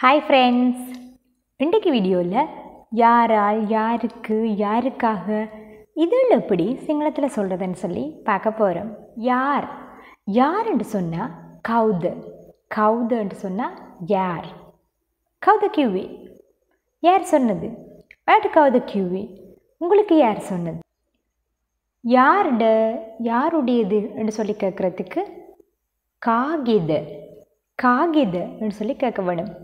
Hi friends, இன்றைக்கு வீடியோவில் யாரால் யாருக்கு யாருக்காக இதில் எப்படி சிங்களத்தில் சொல்கிறதுன்னு சொல்லி பார்க்க போகிறோம். யார் யாருன்னு சொன்னால் கவுது, கவுதுன்னு சொன்னால் யார், கவுத கியூவி யார் சொன்னது, வேட்டு கவுத கியூவி உங்களுக்கு யார் சொன்னது, யாருடையது என்று சொல்லி கேட்குறதுக்கு காகித, காகிதன்னு சொல்லி கேட்க வேணும்.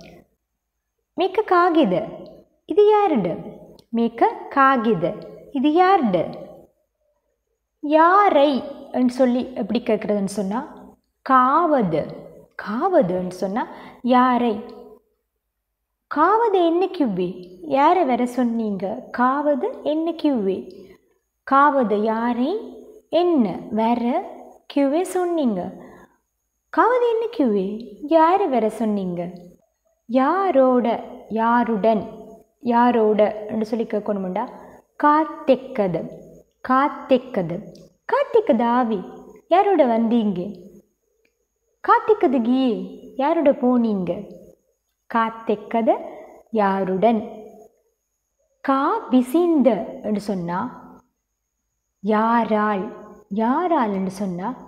மேக்க காகித இது யாருடு, மேக்க காகித இது யாருடு. யாரை என்று சொல்லி எப்படி கேட்குறதுன்னு சொன்னால் காவது, காவதுன்னு சொன்னால் யாரை. காவது என்ன கியூவி, யாரை வர சொன்னீங்க, காவது என்ன கியூவி, காவது யாரை என்ன வர கியூவே சொன்னீங்க, காவது என்ன கியூவி யாரை வர சொன்னீங்க. யாரோட யாருடன், யாரோட என்று சொல்லி கேட்கணுமுண்டா காத்தெக்கது, காத்தெக்கது காத்திக்கது ஆவி யாரோட வந்தீங்க, காத்திக்கது கீயே யாரோட போனீங்க, காத்தெக்கது யாருடன். கா பிசிந்த என்று சொன்னால் யாரால், யாரால் என்று சொன்னால்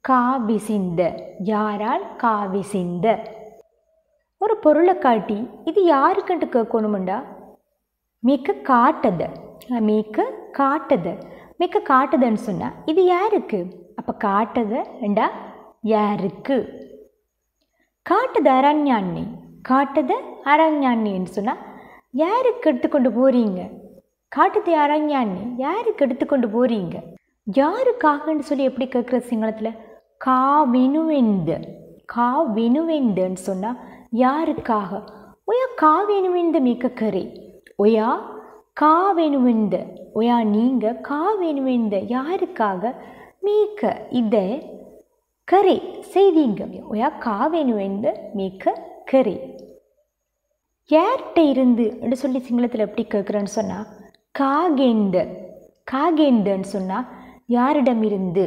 காவிசிந்த, யாரால் காவிசிந்த. ஒரு பொருளை காட்டி இது யாருக்குன்ட்டு கேட்கணுமுண்டா மிக்க காட்டுது, மிக்க காட்டுது, மிக்க காட்டுதுன்னு சொன்னால் இது யாருக்கு, அப்போ காட்டுதுண்டா யாருக்கு. காட்டுது அரண்யாண்ணி, காட்டுது அரண்யாண்ணின்னு சொன்னால் யாருக்கு எடுத்துக்கொண்டு போகிறீங்க, காட்டுது அரண்யாண்ணி யாருக்கு எடுத்துக்கொண்டு போகிறீங்க. யாருக்காகன்னு சொல்லி எப்படி கேட்குற சிங்களத்தில் காவினுவெந்து, காவினுவெந்துன்னு சொன்னால் யாருக்காக. ஒயா காவேணுவெந்து மிக்க கரை, ஒயா காவேணுவெந்த, ஒயா நீங்கள் காவேணுவெந்த யாருக்காக மீக்க இதை கரை செய்தீங்க, ஒயா காவேணுவெந்து மிக்க கரை. யார்கிட்ட இருந்து என்று சொல்லி சிங்களத்தில் எப்படி கேட்குறேன்னு சொன்னால் காகேந்து, காகேந்துன்னு சொன்னால் யாரிடமிருந்து.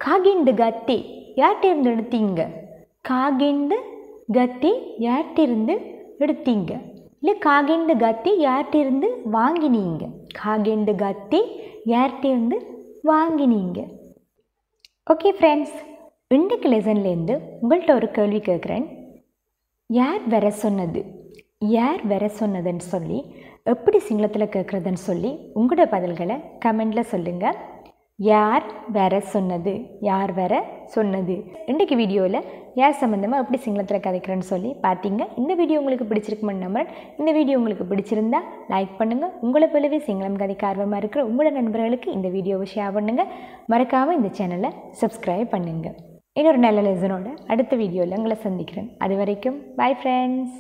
காகேந்து கத்தி யார்கிட்ட இருந்து எடுத்தீங்க, காகேந்து கத்தி யார்கிட்டிருந்து எடுத்தீங்க, இல்லை காகேந்து கத்தி யார்கிட்டிருந்து வாங்கினீங்க, காகேந்து கத்தி யார்கிட்டிருந்து வாங்கினீங்க. ஓகே ஃப்ரெண்ட்ஸ், இன்றைக்கு லெசன்லேருந்து உங்கள்கிட்ட ஒரு கேள்வி கேட்குறேன். யார் வர சொன்னது, யார் வர சொன்னதுன்னு சொல்லி எப்படி சிங்களத்தில் கேட்குறதுன்னு சொல்லி உங்களோட பதில்களை கமெண்டில் சொல்லுங்கள். யார் வர சொன்னது, யார் வர சொன்னது. இன்றைக்கு வீடியோவில் யார் சம்மந்தமாக எப்படி சிங்களத்தில் கதைக்கிறேன்னு சொல்லி பார்த்தீங்க. இந்த வீடியோ உங்களுக்கு பிடிச்சிருக்குமென்னு நம்புறேன். இந்த வீடியோ உங்களுக்கு பிடிச்சிருந்தா லைக் பண்ணுங்கள். உங்களை போலவே சிங்களம் கதைக்க ஆர்வமாக இருக்கிற உங்களோட நண்பர்களுக்கு இந்த வீடியோவை ஷேர் பண்ணுங்கள். மறக்காமல் இந்த சேனலை சப்ஸ்கிரைப் பண்ணுங்கள். இன்னொரு நல்ல லெசனோட அடுத்த வீடியோவில் உங்களை சந்திக்கிறேன். அது வரைக்கும் பை ஃப்ரெண்ட்ஸ்.